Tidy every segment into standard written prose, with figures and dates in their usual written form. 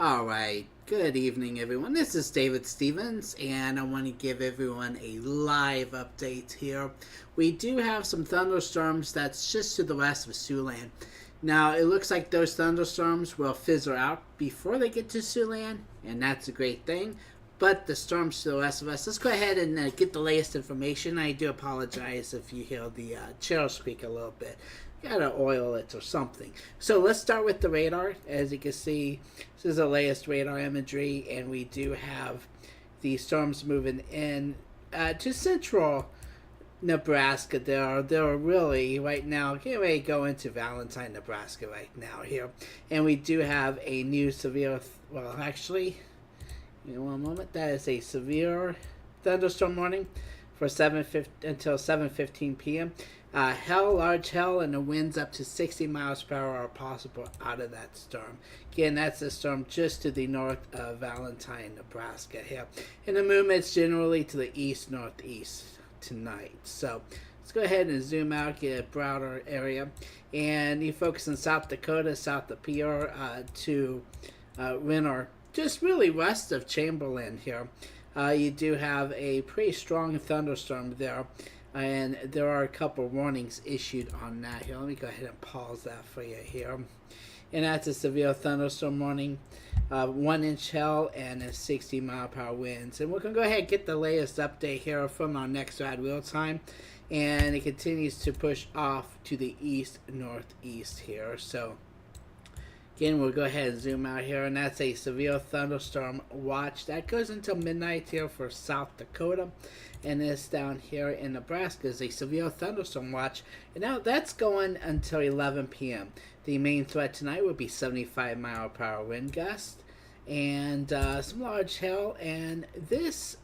Alright, good evening everyone. This is David Stevens and I want to give everyone a live update here. We do have some thunderstorms that's just to the west of Siouxland. Now it looks like those thunderstorms will fizzle out before they get to Siouxland, and that's a great thing. But the storms to the west of us, let's go ahead and get the latest information. I do apologize if you hear the chair squeak a little bit. Gotta oil it or something. So let's start with the radar. As you can see, this is the latest radar imagery, and we do have the storms moving in to central Nebraska. They're really right now getting ready to go into Valentine, Nebraska right now here, and we do have a new severe. Well, actually, give me one moment. That is a severe thunderstorm warning for until 7:15 p.m. Large hail, and the winds up to 60 miles per hour are possible out of that storm. Again, that's a storm just to the north of Valentine, Nebraska here. And the movement's generally to the east-northeast tonight. So let's go ahead and zoom out, get a broader area. And you focus on South Dakota, south of Pierre to Renner, just really west of Chamberlain here. You do have a pretty strong thunderstorm there. And there are a couple warnings issued on that here. Let me go ahead and pause that for you here. And that's a severe thunderstorm warning, 1-inch hail, and a 60-mile-per-hour winds. And we're going to go ahead and get the latest update here from our next rad real time. And it continues to push off to the east-northeast here. So again, we'll go ahead and zoom out here, and that's a severe thunderstorm watch. That goes until midnight here for South Dakota. And this down here in Nebraska is a severe thunderstorm watch. And now that's going until 11 p.m. The main threat tonight would be 75-mile-per-hour wind gust and some large hail. And this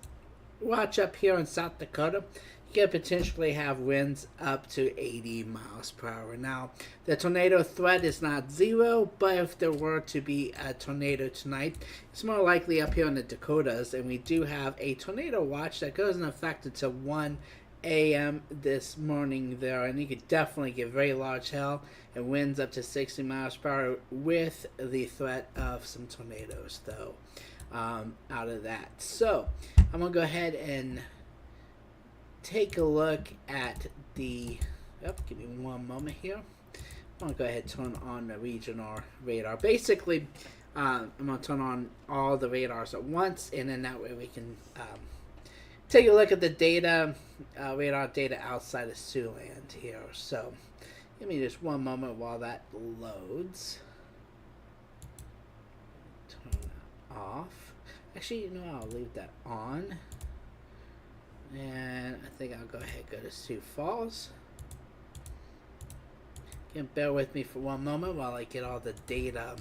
watch up here in South Dakota, you could potentially have winds up to 80 miles per hour. Now, the tornado threat is not zero, but if there were to be a tornado tonight, it's more likely up here in the Dakotas, and we do have a tornado watch that goes in effect until 1 a.m. this morning there, and you could definitely get very large hail and winds up to 60 miles per hour with the threat of some tornadoes, though, out of that. So, I'm going to go ahead and take a look at the, give me one moment here. I'm going to go ahead and turn on the regional radar. Basically, I'm going to turn on all the radars at once, and then that way we can take a look at the data, radar data outside of Siouxland here. So, give me just one moment while that loads. Turn that off. Actually, you know, I'll leave that on. And I think I'll go ahead and go to Sioux Falls. You can bear with me for one moment while I get all the data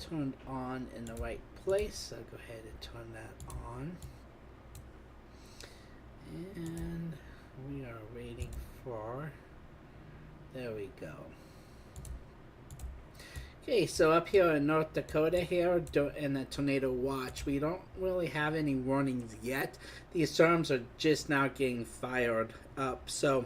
turned on in the right place. I'll go ahead and turn that on. And we are waiting for, there we go. Okay, so up here in North Dakota here, in the tornado watch, we don't really have any warnings yet. These storms are just now getting fired up. So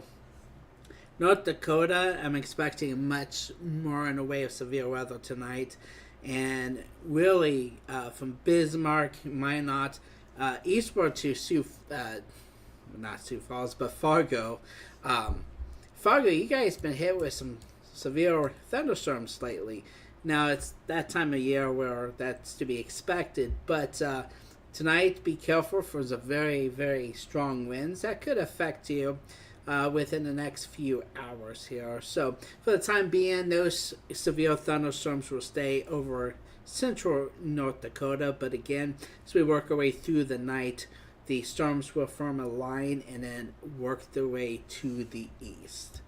North Dakota, I'm expecting much more in the way of severe weather tonight. And really, from Bismarck, Minot, eastward to not Sioux Falls, but Fargo. Fargo, you guys been hit with some severe thunderstorms lately. Now, it's that time of year where that's to be expected, but tonight, be careful for the very, very strong winds. That could affect you within the next few hours here. So, for the time being, those severe thunderstorms will stay over central North Dakota, but again, as we work our way through the night, the storms will form a line and then work their way to the east.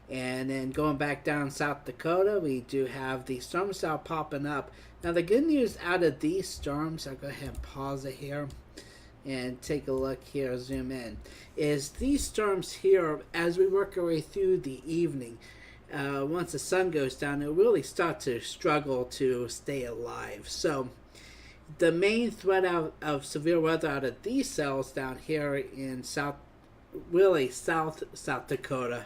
And then going back down South Dakota, we do have the storm cell popping up. Now the good news out of these storms, I'll go ahead and pause it here and take a look here, zoom in, is these storms here, as we work our way through the evening, once the sun goes down, they'll really start to struggle to stay alive. So the main threat of severe weather out of these cells down here in South Dakota,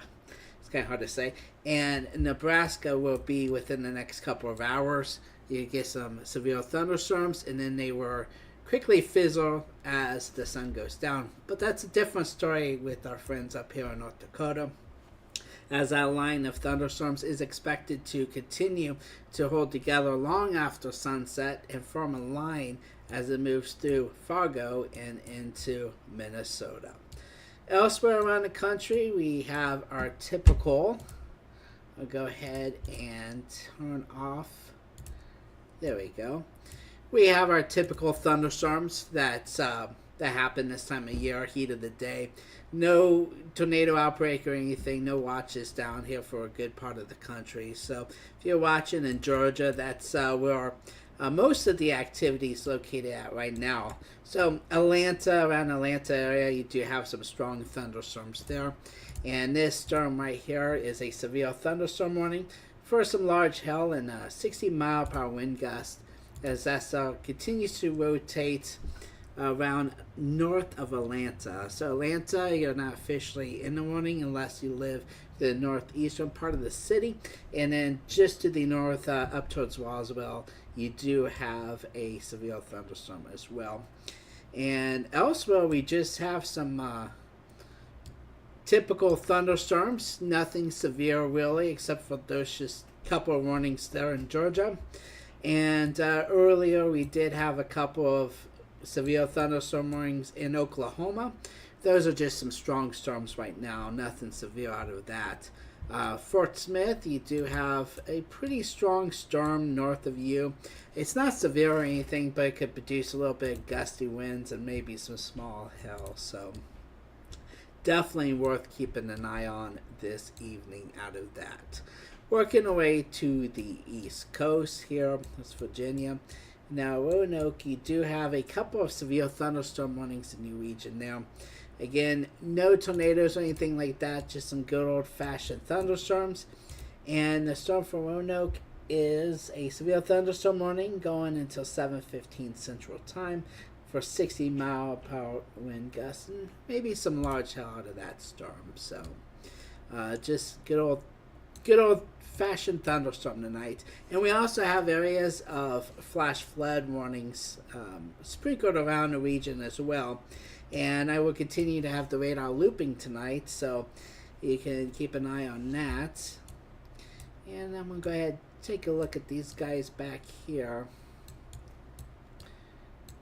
kind of hard to say, and Nebraska will be within the next couple of hours. You get some severe thunderstorms, and then they were quickly fizzle as the sun goes down. But that's a different story with our friends up here in North Dakota, as that line of thunderstorms is expected to continue to hold together long after sunset and form a line as it moves through Fargo and into Minnesota. Elsewhere around the country, we have our typical. I'll go ahead and turn off. There we go. We have our typical thunderstorms that happen this time of year, heat of the day. No tornado outbreak or anything, no watches down here for a good part of the country. So if you're watching in Georgia, that's where most of the activity is located at right now. So Atlanta, around Atlanta area, you do have some strong thunderstorms there. And this storm right here is a severe thunderstorm warning for some large hail and 60-mile-per-hour wind gust as that continues to rotate around north of Atlanta. So Atlanta, you're not officially in the warning unless you live the northeastern part of the city. And then just to the north, up towards Roswell, you do have a severe thunderstorm as well. And elsewhere, we just have some typical thunderstorms. Nothing severe really, except for those just couple of warnings there in Georgia. And earlier, we did have a couple of severe thunderstorm warnings in Oklahoma. Those are just some strong storms right now. Nothing severe out of that. Fort Smith, you do have a pretty strong storm north of you. It's not severe or anything, but it could produce a little bit of gusty winds and maybe some small hail. So definitely worth keeping an eye on this evening out of that. Working our way to the east coast here, that's Virginia. Now, Roanoke, you do have a couple of severe thunderstorm warnings in the region now. Again, no tornadoes or anything like that, just some good old-fashioned thunderstorms. And the storm for Roanoke is a severe thunderstorm warning going until 7:15 Central Time for 60-mile-per-hour wind gusts and maybe some large hail out of that storm. So, just good old-fashioned thunderstorm tonight. And we also have areas of flash flood warnings sprinkled around the region as well. And I will continue to have the radar looping tonight, so you can keep an eye on that. And I'm going to go ahead and take a look at these guys back here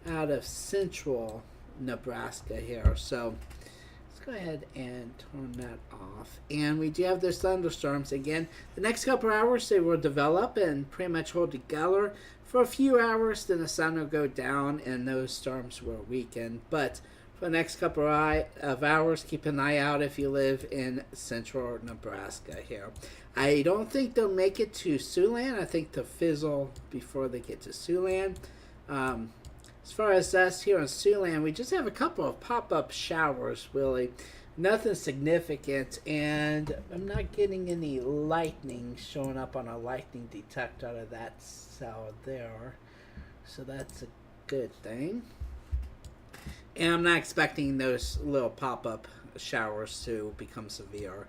out of Central Nebraska here. So let's go ahead and turn that off. And we do have those thunderstorms again. The next couple hours, they will develop and pretty much hold together for a few hours. Then the sun will go down and those storms will weaken. But for the next couple of hours, keep an eye out if you live in Central Nebraska here. I don't think they'll make it to Siouxland. I think they'll fizzle before they get to Siouxland. As far as us here in Siouxland, we just have a couple of pop-up showers, really. Nothing significant, and I'm not getting any lightning showing up on a lightning detector out of that cell there. So that's a good thing. And I'm not expecting those little pop-up showers to become severe.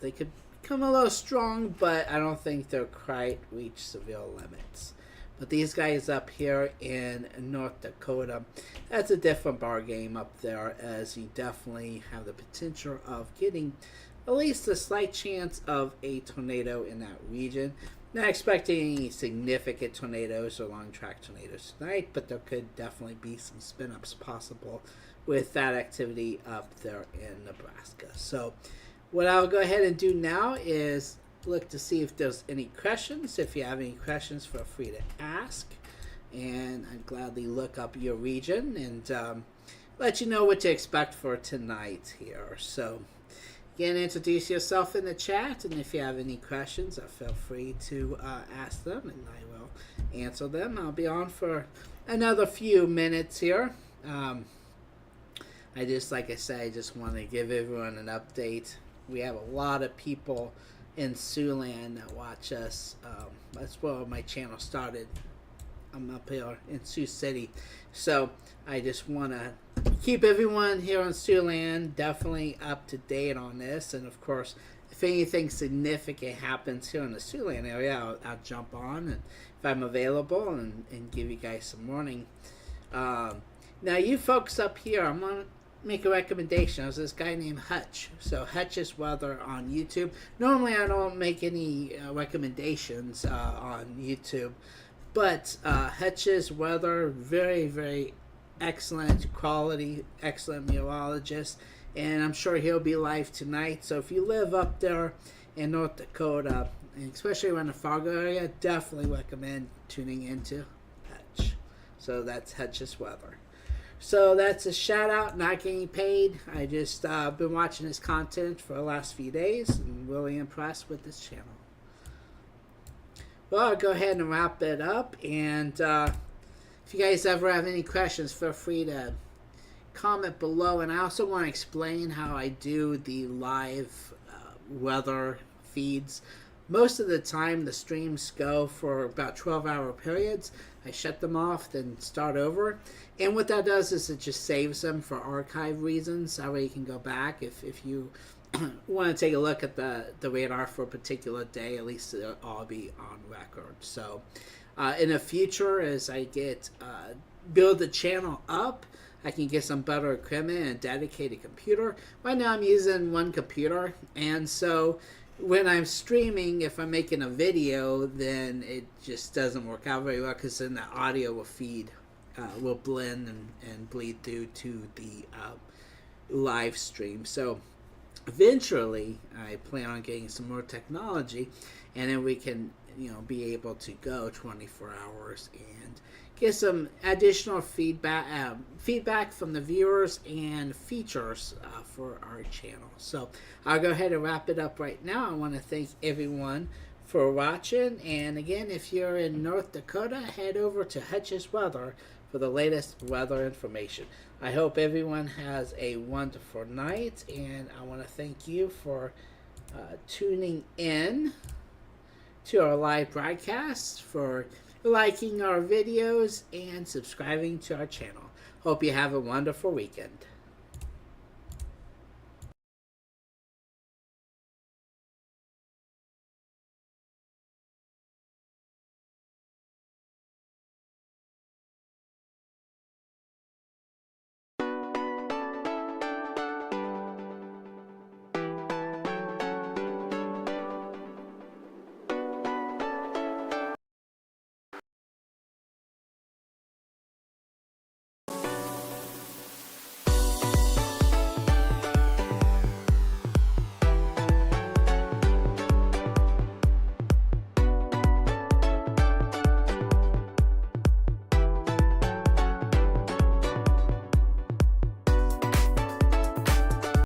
They could become a little strong, but I don't think they'll quite reach severe limits. But these guys up here in North Dakota, that's a different bar game up there, as you definitely have the potential of getting at least a slight chance of a tornado in that region. Not expecting any significant tornadoes or long track tornadoes tonight, but there could definitely be some spin-ups possible with that activity up there in Nebraska. So what I'll go ahead and do now is look to see if there's any questions. If you have any questions, feel free to ask. And I'd gladly look up your region and let you know what to expect for tonight here. So again, introduce yourself in the chat, and if you have any questions, feel free to ask them, and I will answer them. I'll be on for another few minutes here. Like I said, I just want to give everyone an update. We have a lot of people in Siouxland that watch us. That's where my channel started. I'm up here in Sioux City, so I just want to keep everyone here in Siouxland definitely up to date on this. And of course, if if anything significant happens here in the Siouxland area, I'll jump on and if I'm available and give you guys some warning. Now, you folks up here, I'm going to make a recommendation. There's this guy named Hutch. So, Hutch's Weather on YouTube. Normally, I don't make any recommendations on YouTube. But Hutch's Weather, very, very excellent quality, excellent meteorologist. And I'm sure he'll be live tonight. So, if you live up there in North Dakota, and especially around the Fargo area, definitely recommend tuning into Hutch. So, that's Hutch's Weather. So that's a shout out, not getting paid. I just been watching his content for the last few days and really impressed with this channel. Well, I'll go ahead and wrap it up. And if you guys ever have any questions, feel free to comment below. And I also want to explain how I do the live weather feeds. Most of the time, the streams go for about 12-hour periods. I shut them off, then start over. And what that does is it just saves them for archive reasons. That way you can go back if you want to take a look at the radar for a particular day. At least it'll all be on record. So in the future, as I build the channel up, I can get some better equipment and a dedicated computer. Right now I'm using one computer, and so when I'm streaming, if I'm making a video, then it just doesn't work out very well because then the audio will blend and bleed through to the live stream. So eventually, I plan on getting some more technology, and then we can, be able to go 24 hours and get some additional feedback from the viewers and features for our channel. So I'll go ahead and wrap it up right now. I want to thank everyone for watching, and again, if you're in North Dakota, head over to Hutch's Weather for the latest weather information. I hope everyone has a wonderful night, and I want to thank you for tuning in to our live broadcast, for liking our videos, and subscribing to our channel. Hope you have a wonderful weekend.